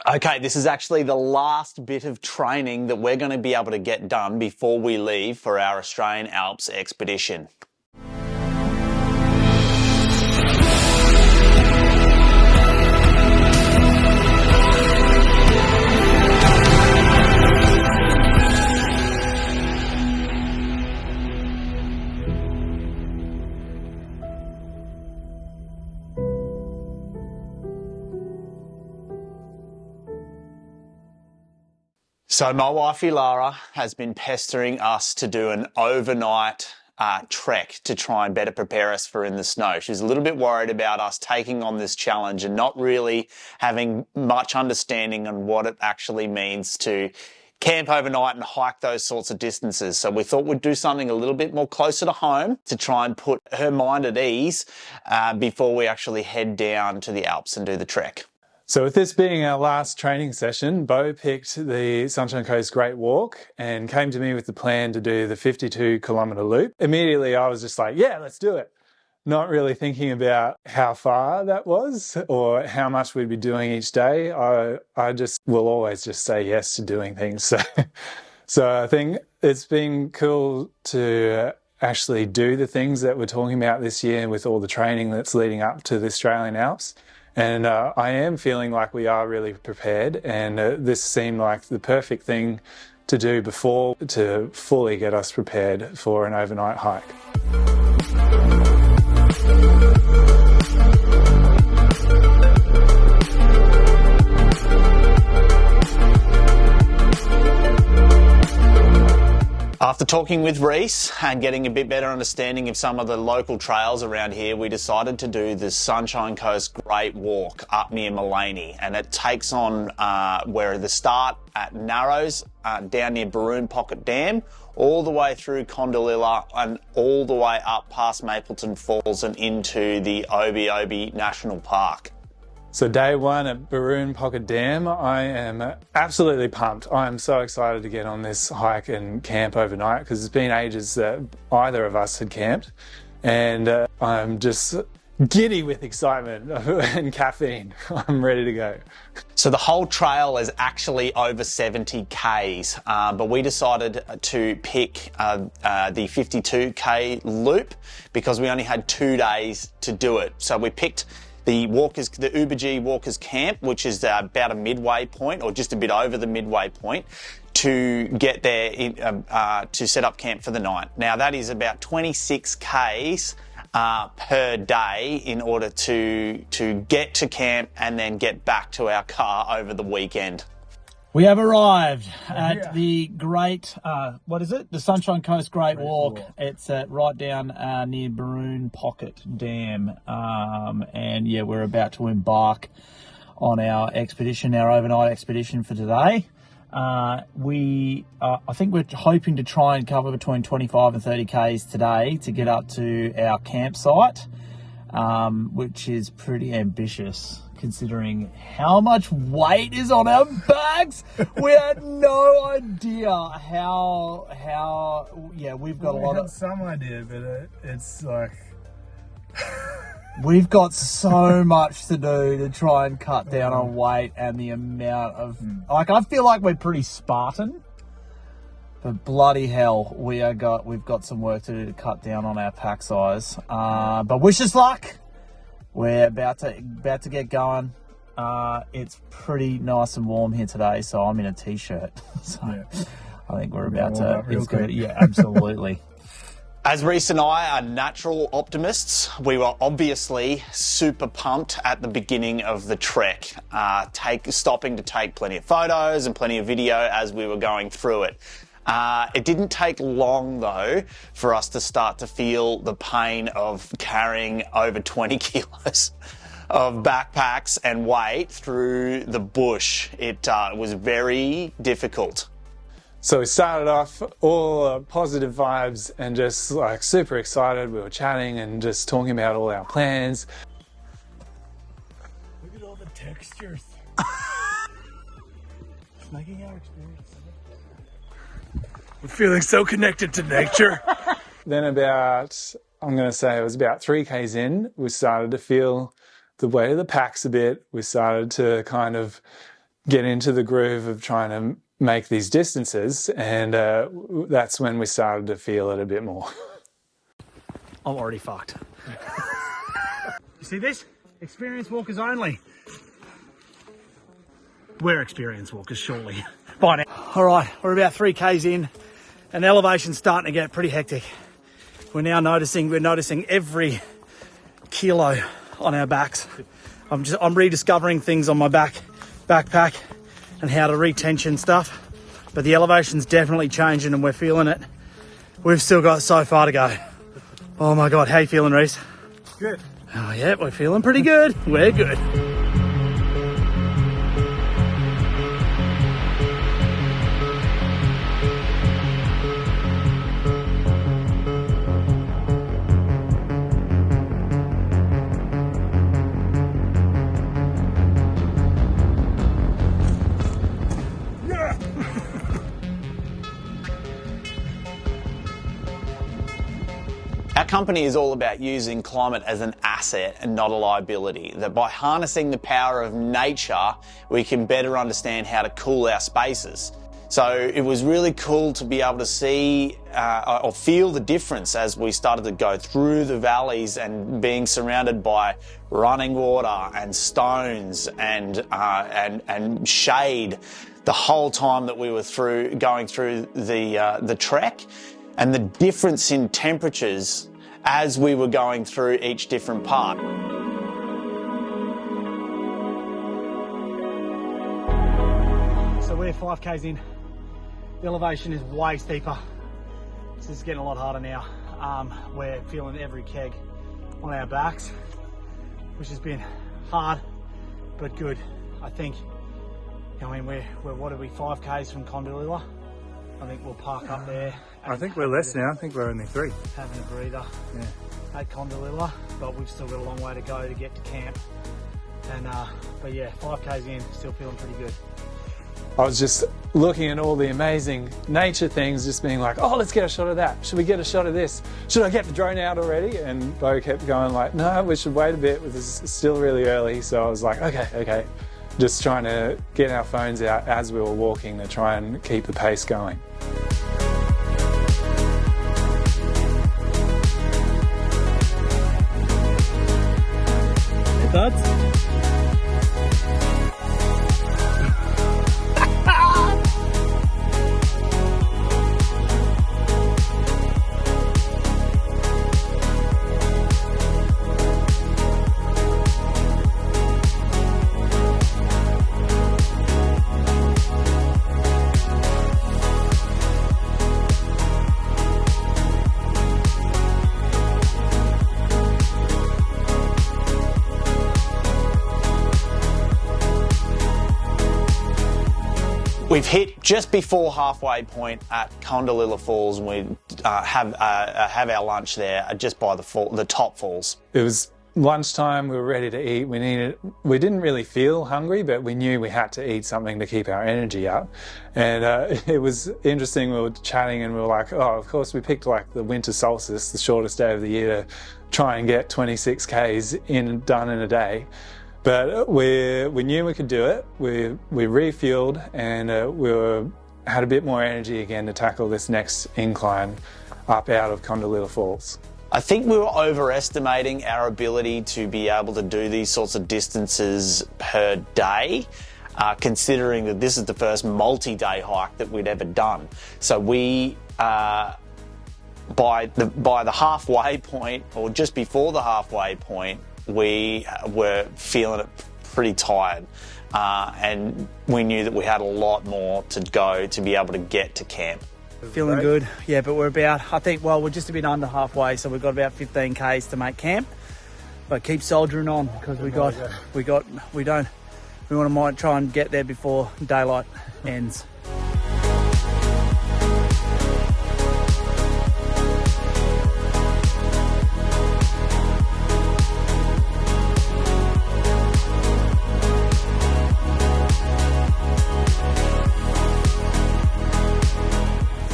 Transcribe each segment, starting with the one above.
Okay, this is actually the last bit of training that we're going to be able to get done before we leave for our Australian Alps expedition. So my wifey Lara has been pestering us to do an overnight trek to try and better prepare us for in the snow. She's a little bit worried about us taking on this challenge and not really having much understanding on what it actually means to camp overnight and hike those sorts of distances. So we thought we'd do something a little bit more closer to home to try and put her mind at ease before we actually head down to the Alps and do the trek. So with this being our last training session, Bo picked the Sunshine Coast Great Walk and came to me with the plan to do the 52-kilometre loop. Immediately I was just like, yeah, let's do it. Not really thinking about how far that was or how much we'd be doing each day. I just will always just say yes to doing things. So I think it's been cool to actually do the things that we're talking about this year with all the training that's leading up to the Australian Alps. And I am feeling like we are really prepared, and this seemed like the perfect thing to do before to fully get us prepared for an overnight hike. After talking with Reese and getting a bit better understanding of some of the local trails around here, we decided to do the Sunshine Coast Great Walk up near Mullaney, and it takes on where the start at Narrows, down near Baroon Pocket Dam, all the way through Condalilla and all the way up past Mapleton Falls and into the Obi Obi National Park. So day one at Baroon Pocket Dam, I am absolutely pumped. I am so excited to get on this hike and camp overnight because it's been ages that either of us had camped, and I'm just giddy with excitement and caffeine. I'm ready to go. So the whole trail is actually over 70 Ks, but we decided to pick the 52K loop because we only had 2 days to do it. So we picked the Uber-G Walkers Camp, which is about a midway point, or just a bit over the midway point, to get there to set up camp for the night. Now that is about 26 Ks per day in order to get to camp and then get back to our car over the weekend. We have arrived at the great, what is it? The Sunshine Coast Great Walk. It's right down near Baroon Pocket Dam. And yeah, we're about to embark on our expedition, our overnight expedition for today. I think we're hoping to try and cover between 25 and 30 Ks today to get up to our campsite, which is pretty ambitious, considering how much weight is on our backs. We had no idea how we've got a lot of some idea, but it's like we've got so much to do to try and cut down on weight and the amount of I feel like we're pretty Spartan, but bloody hell, we've got some work to do to cut down on our pack size. But wish us luck. We're about to get going. It's pretty nice and warm here today, so I'm in a t-shirt. So yeah. I think we're about to. It's good. Yeah, absolutely. As Reese and I are natural optimists, we were obviously super pumped at the beginning of the trek, stopping to take plenty of photos and plenty of video as we were going through it. It didn't take long, though, for us to start to feel the pain of carrying over 20 kilos of backpacks and weight through the bush. It was very difficult. So we started off all positive vibes and just like super excited. We were chatting and just talking about all our plans. Look at all the textures. It's making our experience. We're feeling so connected to nature. Then I'm going to say it was about 3 Ks in, we started to feel the weight of the packs a bit. We started to kind of get into the groove of trying to make these distances, and that's when we started to feel it a bit more. I'm already fucked. You see this? Experienced walkers only. We're experienced walkers, surely. By now. All right, we're about 3Ks in, and the elevation's starting to get pretty hectic. We're noticing every kilo on our backs. I'm rediscovering things on my backpack and how to retension stuff. But the elevation's definitely changing and we're feeling it. We've still got so far to go. Oh my God, how you feeling, Reese? Good. Oh yeah, we're feeling pretty good. We're good. Our company is all about using climate as an asset and not a liability. That by harnessing the power of nature, we can better understand how to cool our spaces. So it was really cool to be able to see or feel the difference as we started to go through the valleys and being surrounded by running water and stones and shade the whole time that we were going through the trek. And the difference in temperatures as we were going through each different part. So we're 5Ks in. The elevation is way steeper. This is getting a lot harder now. We're feeling every keg on our backs, which has been hard, but good. I think, I mean, we're what are we, 5Ks from Condalilla? I think we'll park up there. I think we're less now. I think we're only 3. Having a breather at Condalilla, but we've still got a long way to go to get to camp. And but yeah, 5Ks in, still feeling pretty good. I was just looking at all the amazing nature things, just being like, oh, let's get a shot of that. Should we get a shot of this? Should I get the drone out already? And Bo kept going like, no, we should wait a bit. It's still really early. So I was like, okay. Just trying to get our phones out as we were walking to try and keep the pace going. Hey, buds. We've hit just before halfway point at Condalilla Falls, and we have our lunch there just by the top falls. It was lunchtime. We were ready to eat. We didn't really feel hungry, but we knew we had to eat something to keep our energy up. And it was interesting. We were chatting, and we were like, "Oh, of course, we picked like the winter solstice, the shortest day of the year, to try and get 26 Ks done in a day." But we knew we could do it. We refueled, and had a bit more energy again to tackle this next incline up out of Condalilla Falls. I think we were overestimating our ability to be able to do these sorts of distances per day, considering that this is the first multi-day hike that we'd ever done. So we, by the halfway point, or just before the halfway point, we were feeling it pretty tired, and we knew that we had a lot more to go to be able to get to camp. Feeling good, yeah, but we're just a bit under halfway, so we've got about 15 Ks to make camp. But keep soldiering on, because we might try and get there before daylight ends.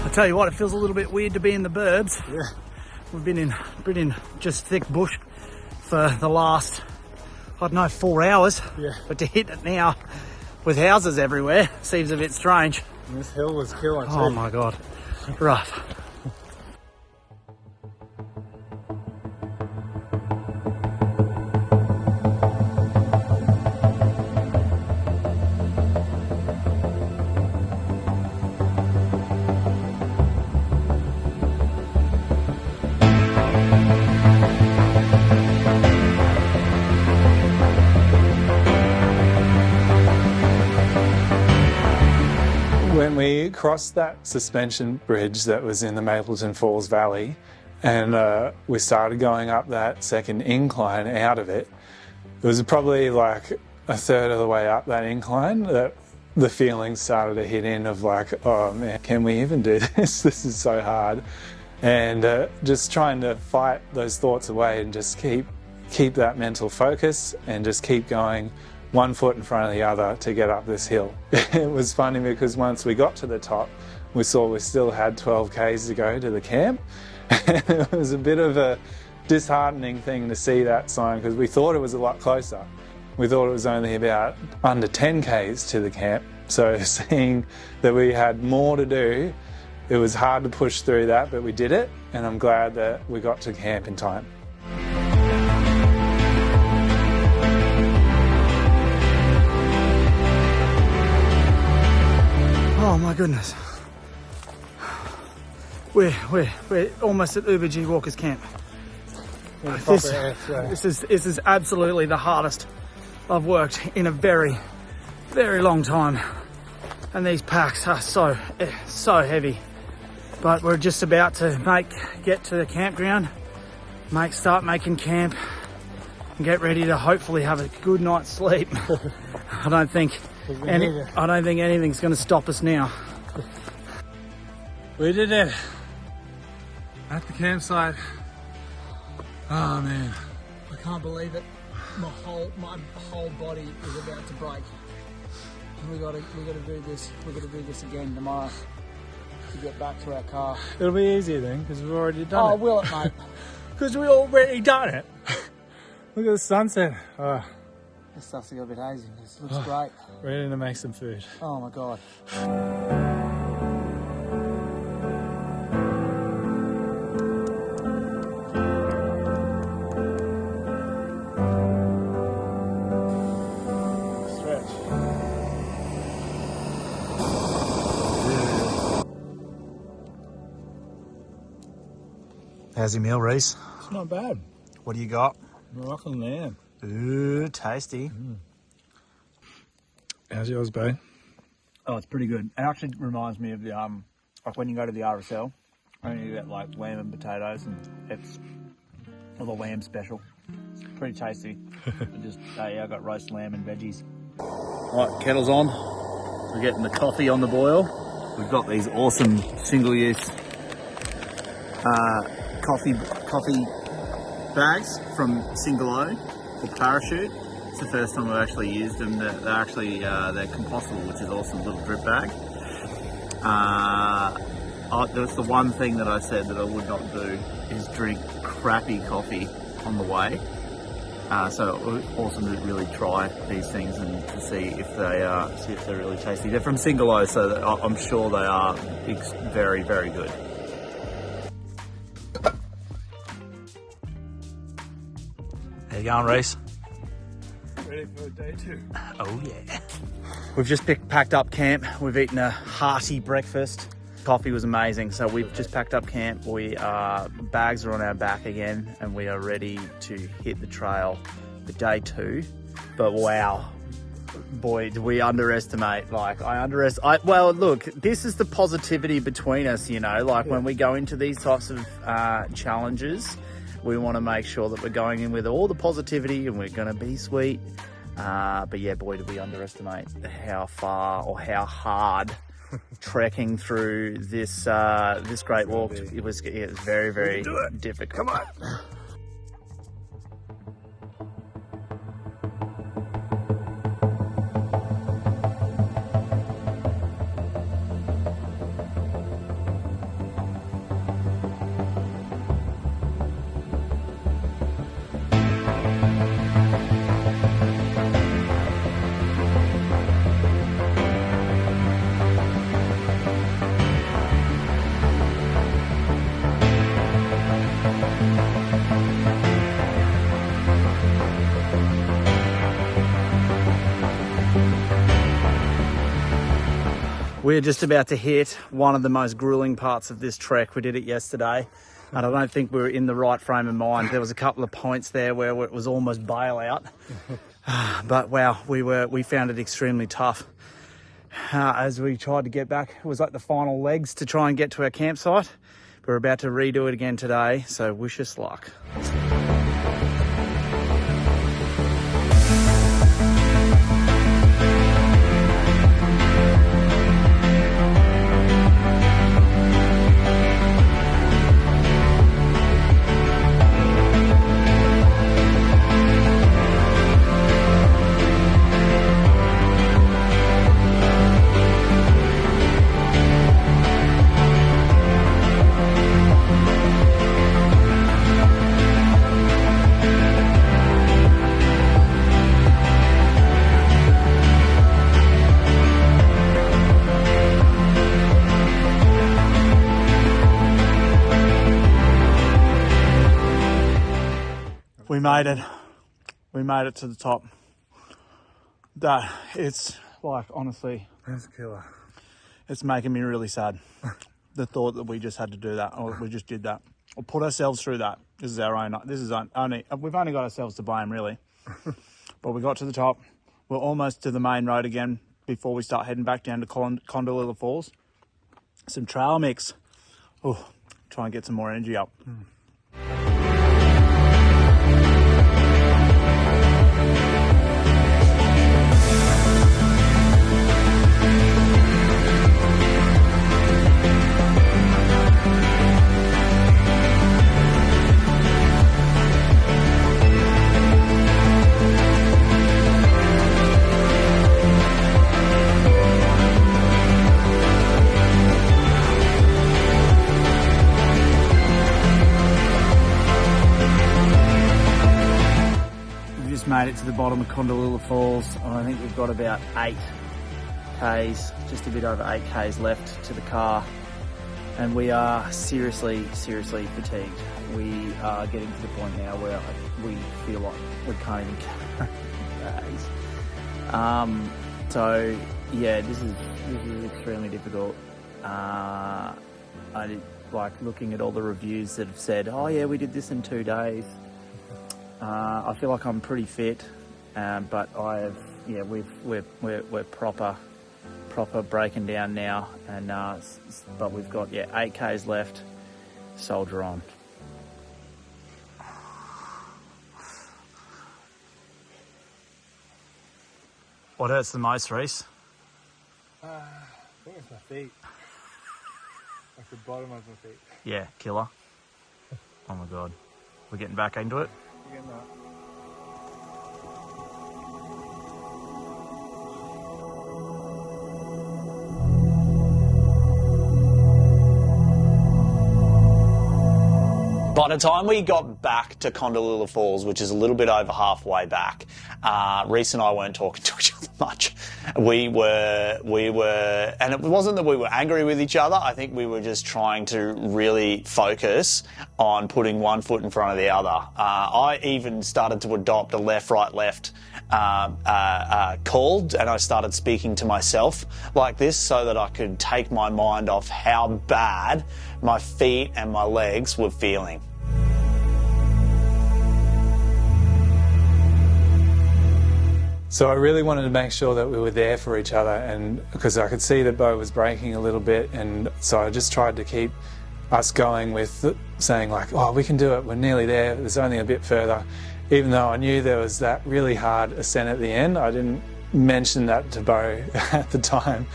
I tell you what, it feels a little bit weird to be in the burbs. Yeah. We've been in just thick bush for the last, I don't know, 4 hours. Yeah. But to hit it now, with houses everywhere. Seems a bit strange. And this hill was killing too. Oh my God, rough. When we crossed that suspension bridge that was in the Mapleton Falls Valley and we started going up that second incline out of it, it was probably like a third of the way up that incline that the feelings started to hit in of like, oh man, can we even do this? This is so hard. And just trying to fight those thoughts away and just keep that mental focus and just keep going one foot in front of the other to get up this hill. It was funny because once we got to the top, we saw we still had 12 k's to go to the camp. And it was a bit of a disheartening thing to see that sign because we thought it was a lot closer. We thought it was only about under 10 k's to the camp. So seeing that we had more to do, it was hard to push through that, but we did it. And I'm glad that we got to camp in time. Oh my goodness. We're almost at Uber G Walkers Camp. This is absolutely the hardest I've worked in a very, very long time. And these packs are so heavy. But we're just about to get to the campground, start making camp, and get ready to hopefully have a good night's sleep. I don't think anything's going to stop us now. We did it at the campsite. Oh man, I can't believe it. My whole body is about to break. We gotta do this. We're gonna do this again tomorrow to get back to our car. It'll be easier then because we've already done it. Oh, will it, mate? Because we already done it. Look at the sunset. Oh. This stuff's a little bit hazy. This looks great. Ready to make some food. Oh my God. Stretch. How's your meal, Reese? It's not bad. What do you got? Moroccan lamb. Ooh, tasty. How's yours, babe? Oh, it's pretty good. It actually reminds me of the like when you go to the RSL, and you get like lamb and potatoes, and it's the lamb special. It's pretty tasty. I got roast lamb and veggies. Right, kettle's on. We're getting the coffee on the boil. We've got these awesome single-use coffee bags from Singalo or Parachute. It's the first time I've actually used them. They're compostable, which is awesome. Little drip bag. That's the one thing that I said that I would not do is drink crappy coffee on the way. So it was awesome to really try these things and to see if they're really tasty. They're from Singalo, so I'm sure they are very, very good. How you going, Reese? Ready for day 2. Oh yeah. We've just packed up camp. We've eaten a hearty breakfast. Coffee was amazing. So we've just packed up camp. Bags are on our back again, and we are ready to hit the trail for day 2. But wow, boy, do we underestimate. Well, look, this is the positivity between us, you know, like when we go into these types of challenges, we want to make sure that we're going in with all the positivity and we're going to be sweet. But yeah, boy, did we underestimate how far or how hard trekking through this great walk. It was very, very difficult. Come on. We're just about to hit one of the most grueling parts of this trek. We did it yesterday, and I don't think we were in the right frame of mind. There was a couple of points there where it was almost bailout. But wow, we found it extremely tough. As we tried to get back, it was like the final legs to try and get to our campsite. We're about to redo it again today, so wish us luck. We made it to the top. That it's like, honestly, That's killer. it's making me really sad. The thought that we just had to do that, or we just did that, or put ourselves through that. This is only, we've only got ourselves to blame, really. But we got to the top. We're almost to the main road again before we start heading back down to Condolilla Falls. Some trail mix. Oh, try and get some more energy up. Made it to the bottom of Condolilla Falls, and I think we've got about 8 Ks, just a bit over 8 Ks left to the car, and we are seriously fatigued. We are getting to the point now where we feel like we can't even carry bags. So yeah, this is extremely difficult. I did, like, looking at all the reviews that have said, oh yeah, we did this in 2 days. I feel like I'm pretty fit, but we're proper breaking down now, and but we've got 8 Ks left. Soldier on. What hurts the most, Reese? I think it's my feet. Like the bottom of my feet. Yeah, killer. Oh my god, we're getting back into it. Again, that. By the time we got back to Condolilla Falls, which is a little bit over halfway back, Reese and I weren't talking to each other much. We were, and it wasn't that we were angry with each other. I think we were just trying to really focus on putting one foot in front of the other. I even started to adopt a left, right, left call, and I started speaking to myself like this so that I could take my mind off how bad my feet and my legs were feeling. So I really wanted to make sure that we were there for each other, and because I could see that Bo was breaking a little bit, and so I just tried to keep us going with saying like, oh, we can do it, we're nearly there, there's only a bit further. Even though I knew there was that really hard ascent at the end, I didn't mention that to Bo at the time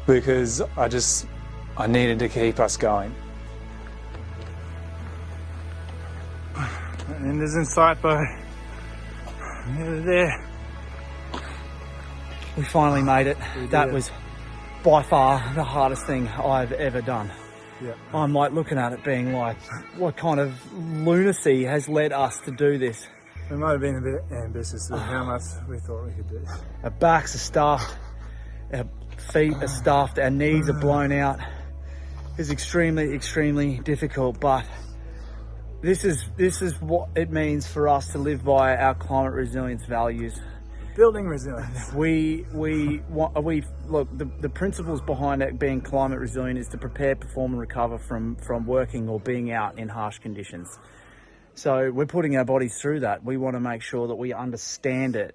because I needed to keep us going. And is in sight, Bo. Nearly there. We finally made it. That was by far the hardest thing I've ever done. Yeah. I'm like looking at it being like, what kind of lunacy has led us to do this? We might have been a bit ambitious with how much we thought we could do. Our backs are stuffed, our feet are stuffed, our knees are blown out. It's extremely difficult, but this is what it means for us to live by our climate resilience values. Building resilience. Look, the principles behind it being climate resilient is to prepare, perform and recover from working or being out in harsh conditions. So we're putting our bodies through that. We want to make sure that we understand it,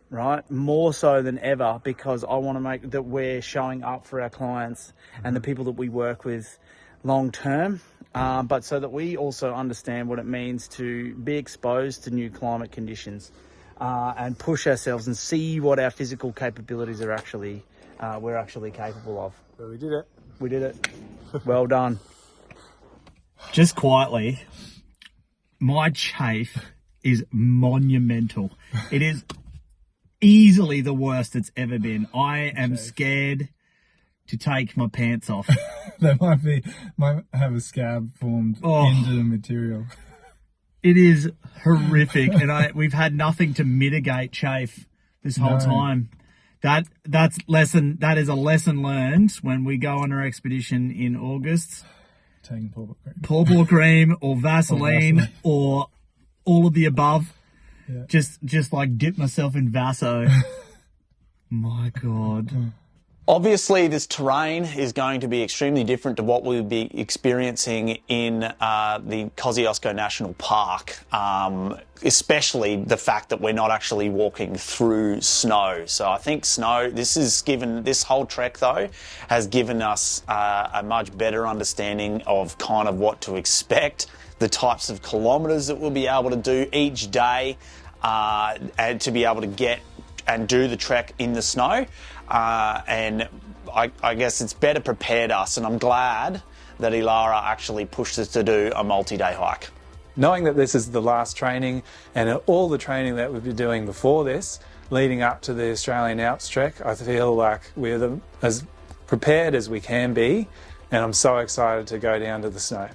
right? More so than ever, because I want to make that we're showing up for our clients and the people that we work with long term, but so that we also understand what it means to be exposed to new climate conditions. And push ourselves and see what our physical capabilities are actually, we're actually capable of. But we did it. We did it. Well done. Just quietly, my chafe is monumental. It is easily the worst it's ever been. I am scared to take my pants off. They might have a scab formed into the material. It is horrific, and we've had nothing to mitigate chafe this whole time. That is a lesson learned when we go on our expedition in August. Taking pawpaw cream or Vaseline or all of the above. Yeah. Just like dip myself in Vaso. My God. Obviously, this terrain is going to be extremely different to what we'll be experiencing in the Kosciuszko National Park, especially the fact that we're not actually walking through snow. So I think this whole trek though, has given us a much better understanding of kind of what to expect, the types of kilometres that we'll be able to do each day, and to be able to get and do the trek in the snow. And I guess it's better prepared us, and I'm glad that Ilara actually pushed us to do a multi-day hike. Knowing that this is the last training and all the training that we've been doing before this, leading up to the Australian Alps trek, I feel like we're as prepared as we can be, and I'm so excited to go down to the snow.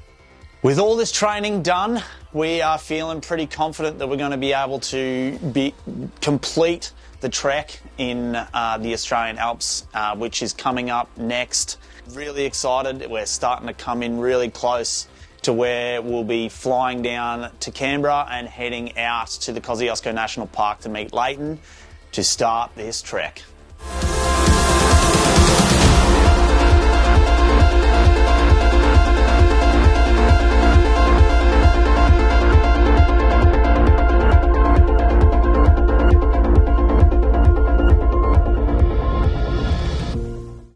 With all this training done, we are feeling pretty confident that we're going to be able to complete the trek in the Australian Alps, which is coming up next. Really excited. We're starting to come in really close to where we'll be flying down to Canberra and heading out to the Kosciuszko National Park to meet Leighton to start this trek.